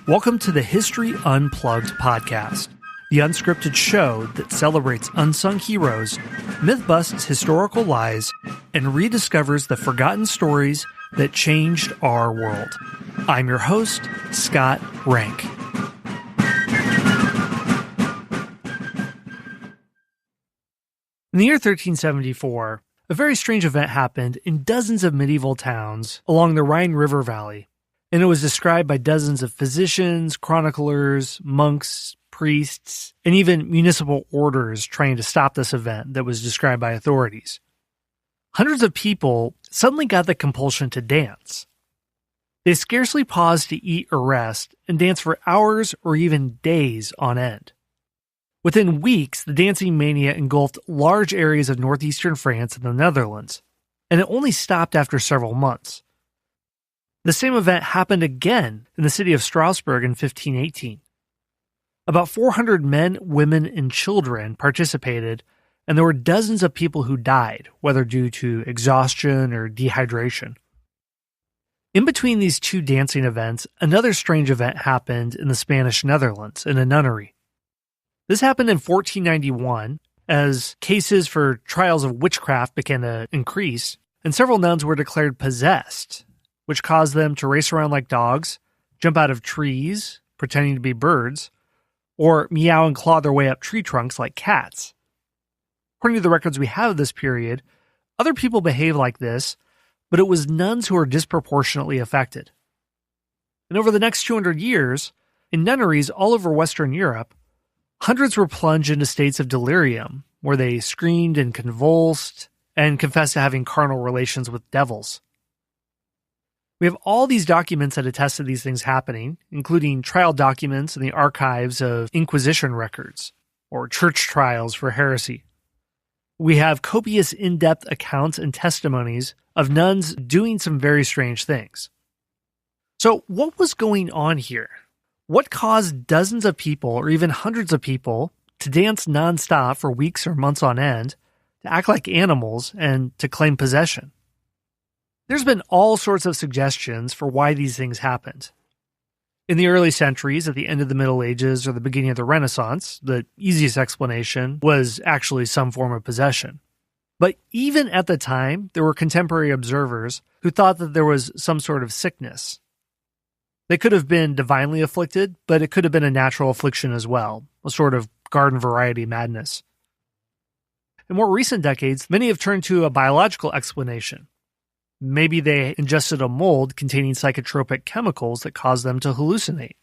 Welcome to the History Unplugged podcast, the unscripted show that celebrates unsung heroes, myth-busts historical lies, and rediscovers the forgotten stories that changed our world. I'm your host, Scott Rank. In the year 1374, a very strange event happened in dozens of medieval towns along the Rhine River Valley, and it was described by dozens of physicians, chroniclers, monks, priests, and even municipal orders trying to stop this event that was described by authorities. Hundreds of people suddenly got the compulsion to dance. They scarcely paused to eat or rest and danced for hours or even days on end. Within weeks, the dancing mania engulfed large areas of northeastern France and the Netherlands, and it only stopped after several months. The same event happened again in the city of Strasbourg in 1518. About 400 men, women, and children participated, and there were dozens of people who died, whether due to exhaustion or dehydration. In between these two dancing events, another strange event happened in the Spanish Netherlands in a nunnery. This happened in 1491 as cases for trials of witchcraft began to increase, and several nuns were declared possessed, which caused them to race around like dogs, jump out of trees, pretending to be birds, or meow and claw their way up tree trunks like cats. According to the records we have of this period, other people behaved like this, but it was nuns who were disproportionately affected. And over the next 200 years, in nunneries all over Western Europe, hundreds were plunged into states of delirium, where they screamed and convulsed and confessed to having carnal relations with devils. We have all these documents that attest to these things happening, including trial documents in the archives of Inquisition records, or church trials for heresy. We have copious in-depth accounts and testimonies of nuns doing some very strange things. So what was going on here? What caused dozens of people, or even hundreds of people, to dance nonstop for weeks or months on end, to act like animals, and to claim possession? There's been all sorts of suggestions for why these things happened. In the early centuries, at the end of the Middle Ages or the beginning of the Renaissance, the easiest explanation was actually some form of possession. But even at the time, there were contemporary observers who thought that there was some sort of sickness. They could have been divinely afflicted, but it could have been a natural affliction as well, a sort of garden variety madness. In more recent decades, many have turned to a biological explanation. Maybe they ingested a mold containing psychotropic chemicals that caused them to hallucinate.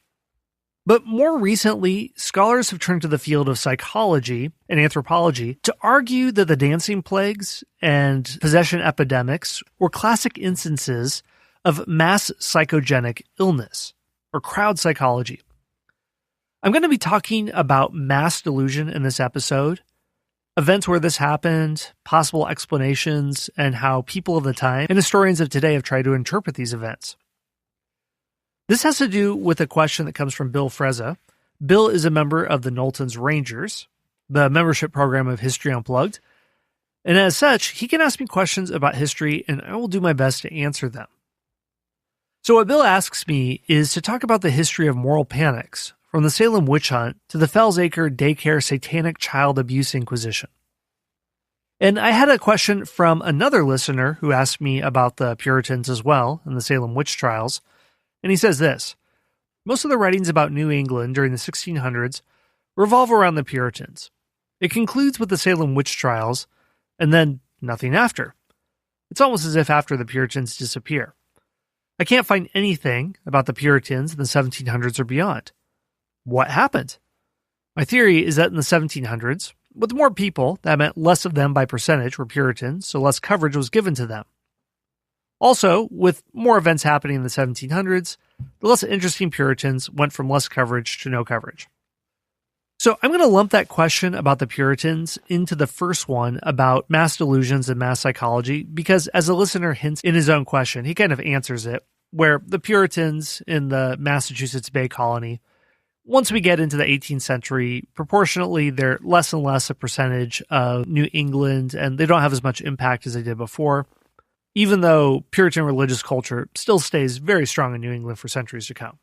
But more recently, scholars have turned to the field of psychology and anthropology to argue that the dancing plagues and possession epidemics were classic instances of mass psychogenic illness, or crowd psychology. I'm going to be talking about mass delusion in this episode, events where this happened, possible explanations, and how people of the time and historians of today have tried to interpret these events. This has to do with a question that comes from Bill Frezza. Bill is a member of the Knowlton's Rangers, the membership program of History Unplugged, and as such, he can ask me questions about history, and I will do my best to answer them. So what Bill asks me is to talk about the history of moral panics, from the Salem witch hunt to the Fells Acre daycare satanic child abuse inquisition. And I had a question from another listener who asked me about the Puritans as well and the Salem witch trials. And he says this: most of the writings about New England during the 1600s revolve around the Puritans. It concludes with the Salem witch trials and then nothing after. It's almost as if after the Puritans disappear. I can't find anything about the Puritans in the 1700s or beyond. What happened? My theory is that in the 1700s, with more people, that meant less of them by percentage were Puritans, so less coverage was given to them. Also, with more events happening in the 1700s, the less interesting Puritans went from less coverage to no coverage. So I'm going to lump that question about the Puritans into the first one about mass delusions and mass psychology, because as a listener hints in his own question, he kind of answers it, where the Puritans in the Massachusetts Bay Colony, once we get into the 18th century, proportionately, they're less and less a percentage of New England, and they don't have as much impact as they did before. even though Puritan religious culture still stays very strong in New England for centuries to come.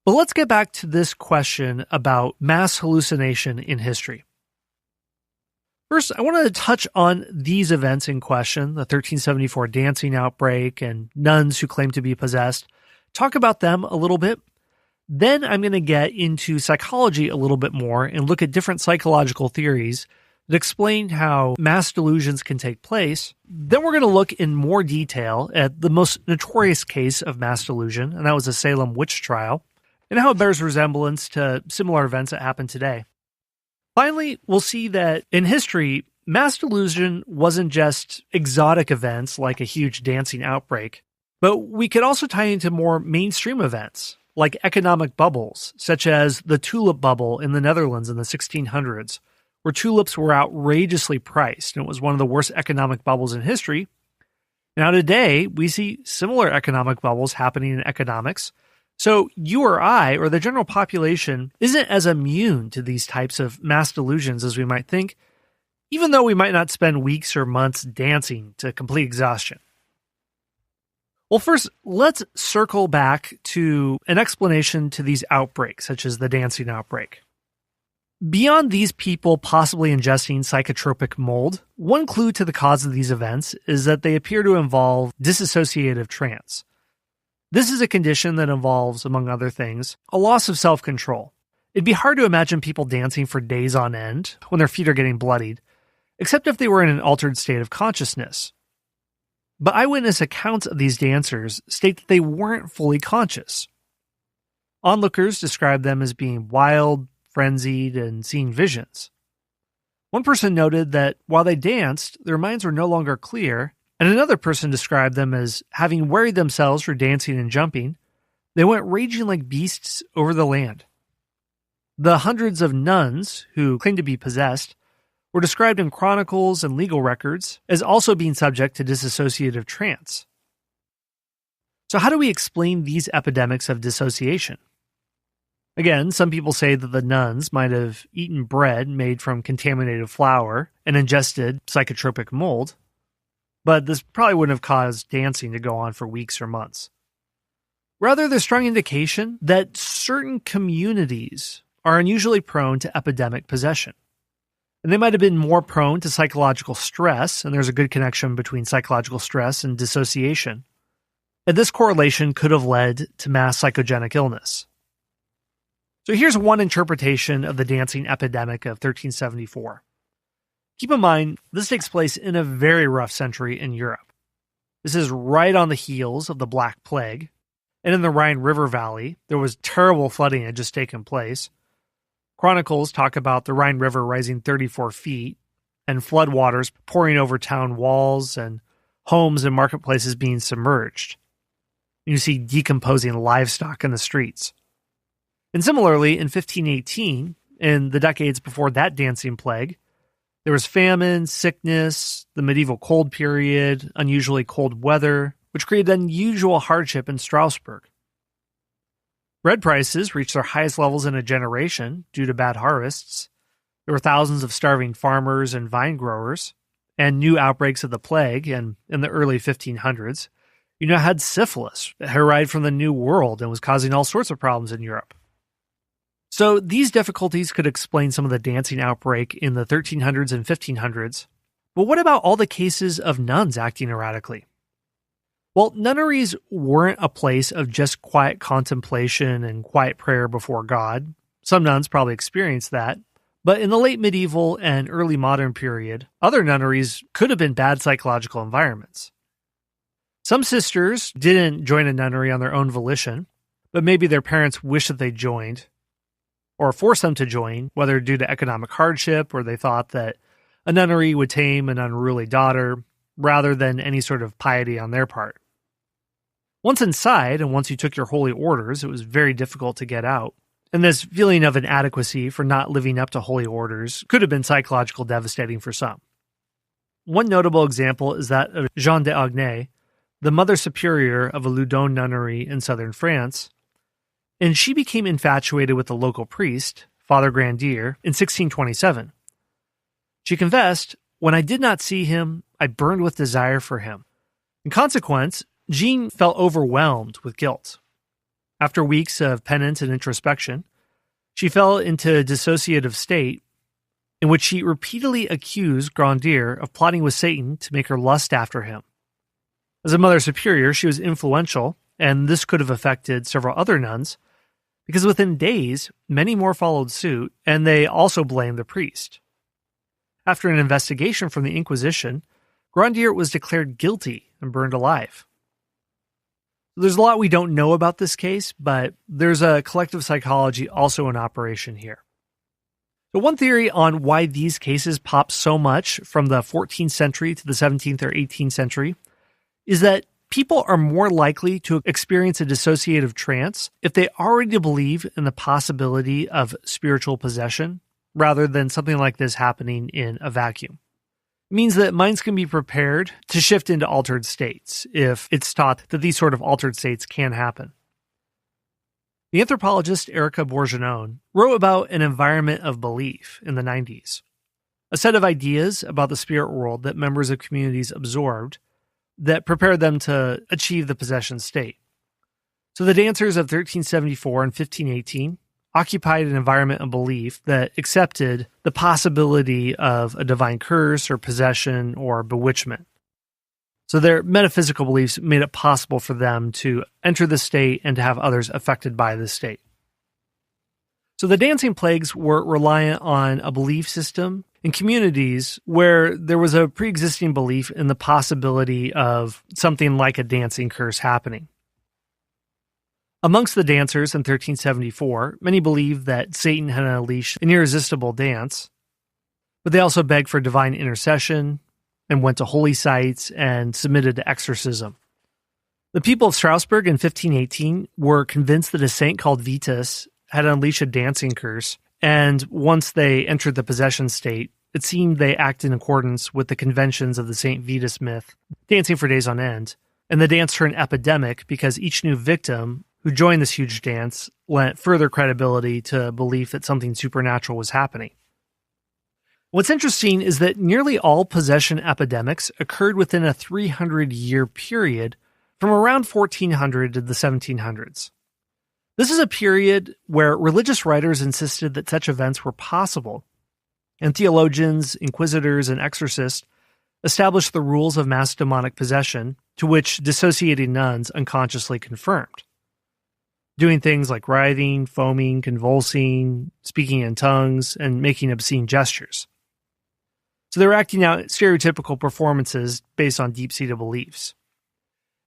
But let's get back to this question about mass hallucination in history. First, I wanted to touch on these events in question, the 1374 dancing outbreak and nuns who claim to be possessed, talk about them a little bit. Then I'm going to get into psychology a little bit more and look at different psychological theories that explain how mass delusions can take place. Then we're going to look in more detail at the most notorious case of mass delusion, and that was the Salem witch trial, and how it bears resemblance to similar events that happen today. Finally, we'll see that in history, mass delusion wasn't just exotic events like a huge dancing outbreak, but we could also tie into more mainstream events like economic bubbles, such as the Tulip bubble in the Netherlands in the 1600s, where tulips were outrageously priced, and it was one of the worst economic bubbles in history. Now today, we see similar economic bubbles happening in economics, so you or I, or the general population, isn't as immune to these types of mass delusions as we might think, even though we might not spend weeks or months dancing to complete exhaustion. Well, first, let's circle back to an explanation to these outbreaks, such as the dancing outbreak. Beyond these people possibly ingesting psychotropic mold, one clue to the cause of these events is that they appear to involve dissociative trance. This is a condition that involves, among other things, a loss of self-control. It'd be hard to imagine people dancing for days on end when their feet are getting bloodied, except if they were in an altered state of consciousness. But eyewitness accounts of these dancers state that they weren't fully conscious. Onlookers describe them as being wild, frenzied, and seeing visions. One person noted that while they danced, their minds were no longer clear, and another person described them as having wearied themselves for dancing and jumping. They went raging like beasts over the land. The hundreds of nuns who claimed to be possessed were described in chronicles and legal records as also being subject to dissociative trance. So how do we explain these epidemics of dissociation? Again, some people say that the nuns might have eaten bread made from contaminated flour and ingested psychotropic mold, but this probably wouldn't have caused dancing to go on for weeks or months. Rather, there's strong indication that certain communities are unusually prone to epidemic possession. And they might have been more prone to psychological stress, and there's a good connection between psychological stress and dissociation. And this correlation could have led to mass psychogenic illness. So here's one interpretation of the dancing epidemic of 1374. Keep in mind, this takes place in a very rough century in Europe. This is right on the heels of the Black Plague, and in the Rhine River Valley, there was terrible flooding had just taken place. Chronicles talk about the Rhine River rising 34 feet, and floodwaters pouring over town walls, and homes and marketplaces being submerged. You see decomposing livestock in the streets. And similarly, in 1518, in the decades before that dancing plague, there was famine, sickness, the medieval cold period, unusually cold weather, which created unusual hardship in Strasbourg. Bread prices reached their highest levels in a generation due to bad harvests. There were thousands of starving farmers and vine growers, and new outbreaks of the plague, and in the early 1500s, had syphilis that had arrived from the New World and was causing all sorts of problems in Europe. So these difficulties could explain some of the dancing outbreak in the 1300s and 1500s. But what about all the cases of nuns acting erratically? Well, nunneries weren't a place of just quiet contemplation and quiet prayer before God. Some nuns probably experienced that. But in the late medieval and early modern period, other nunneries could have been bad psychological environments. Some sisters didn't join a nunnery on their own volition, but maybe their parents wished that they joined, or forced them to join, whether due to economic hardship or they thought that a nunnery would tame an unruly daughter, rather than any sort of piety on their part. Once inside, and once you took your holy orders, it was very difficult to get out. And this feeling of inadequacy for not living up to holy orders could have been psychological devastating for some. One notable example is that of Jeanne d'Agnay, the mother superior of a Loudun nunnery in southern France, and she became infatuated with the local priest, Father Grandier, in 1627. She confessed, "When I did not see him, I burned with desire for him." In consequence, Jeanne felt overwhelmed with guilt. After weeks of penance and introspection, she fell into a dissociative state in which she repeatedly accused Grandier of plotting with Satan to make her lust after him. As a Mother Superior, she was influential, and this could have affected several other nuns, because within days, many more followed suit, and they also blamed the priest. After an investigation from the Inquisition, Grandier was declared guilty and burned alive. There's a lot we don't know about this case, but there's a collective psychology also in operation here. So one theory on why these cases pop so much from the 14th century to the 17th or 18th century is that people are more likely to experience a dissociative trance if they already believe in the possibility of spiritual possession, rather than something like this happening in a vacuum. It means that minds can be prepared to shift into altered states if it's taught that these sort of altered states can happen. The anthropologist Erica Bourgeonon wrote about an environment of belief in the 90s, a set of ideas about the spirit world that members of communities absorbed that prepared them to achieve the possession state. So the dancers of 1374 and 1518 occupied an environment of belief that accepted the possibility of a divine curse or possession or bewitchment. So their metaphysical beliefs made it possible for them to enter the state and to have others affected by the state. So the dancing plagues were reliant on a belief system in communities where there was a pre-existing belief in the possibility of something like a dancing curse happening. Amongst the dancers in 1374, many believed that Satan had unleashed an irresistible dance, but they also begged for divine intercession and went to holy sites and submitted to exorcism. The people of Strasbourg in 1518 were convinced that a saint called Vitus had unleashed a dancing curse, and once they entered the possession state, it seemed they acted in accordance with the conventions of the St. Vitus myth, dancing for days on end, and the dance turned epidemic because each new victim who joined this huge dance lent further credibility to belief that something supernatural was happening. What's interesting is that nearly all possession epidemics occurred within a 300-year period from around 1400 to the 1700s. This is a period where religious writers insisted that such events were possible, and theologians, inquisitors, and exorcists established the rules of mass demonic possession, to which dissociating nuns unconsciously confirmed. Doing things like writhing, foaming, convulsing, speaking in tongues, and making obscene gestures. So they were acting out stereotypical performances based on deep-seated beliefs.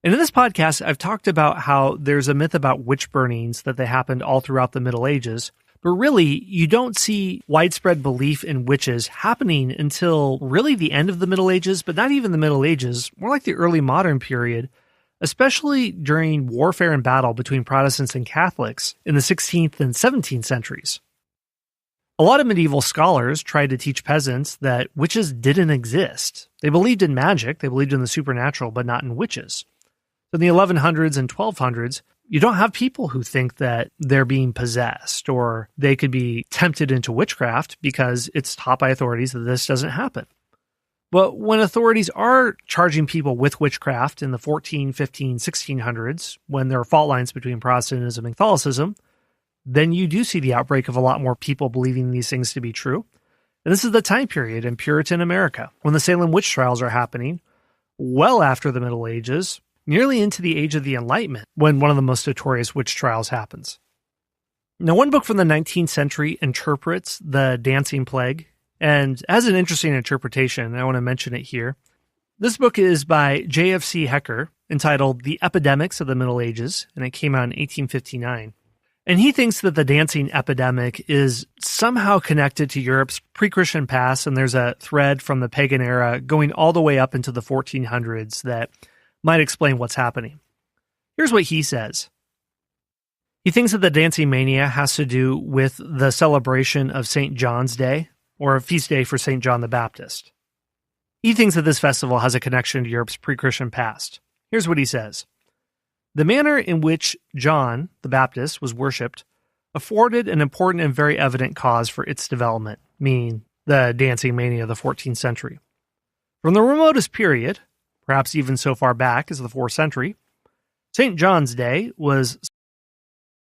And in this podcast, I've talked about how there's a myth about witch burnings that they happened all throughout the Middle Ages, but really, you don't see widespread belief in witches happening until really the end of the Middle Ages, but not even the Middle Ages, more like the early modern period, especially during warfare and battle between Protestants and Catholics in the 16th and 17th centuries. A lot of medieval scholars tried to teach peasants that witches didn't exist. They believed in magic, they believed in the supernatural, but not in witches. So in the 1100s and 1200s, you don't have people who think that they're being possessed or they could be tempted into witchcraft because it's taught by authorities that this doesn't happen. But when authorities are charging people with witchcraft in the 14, 15, 1600s, when there are fault lines between Protestantism and Catholicism, then you do see the outbreak of a lot more people believing these things to be true. And this is the time period in Puritan America when the Salem witch trials are happening, well after the Middle Ages, nearly into the age of the Enlightenment, when one of the most notorious witch trials happens. Now, one book from the 19th century interprets the dancing plague, and has an interesting interpretation, and I want to mention it here. This book is by J.F.C. Hecker, entitled The Epidemics of the Middle Ages, and it came out in 1859. And he thinks that the dancing epidemic is somehow connected to Europe's pre-Christian past, and there's a thread from the pagan era going all the way up into the 1400s that might explain what's happening. Here's what he says. He thinks that the dancing mania has to do with the celebration of St. John's Day, or a feast day for St. John the Baptist. He thinks that this festival has a connection to Europe's pre-Christian past. Here's what he says. The manner in which John the Baptist was worshipped afforded an important and very evident cause for its development, meaning the dancing mania of the 14th century. From the remotest period, perhaps even so far back as the 4th century, St. John's Day was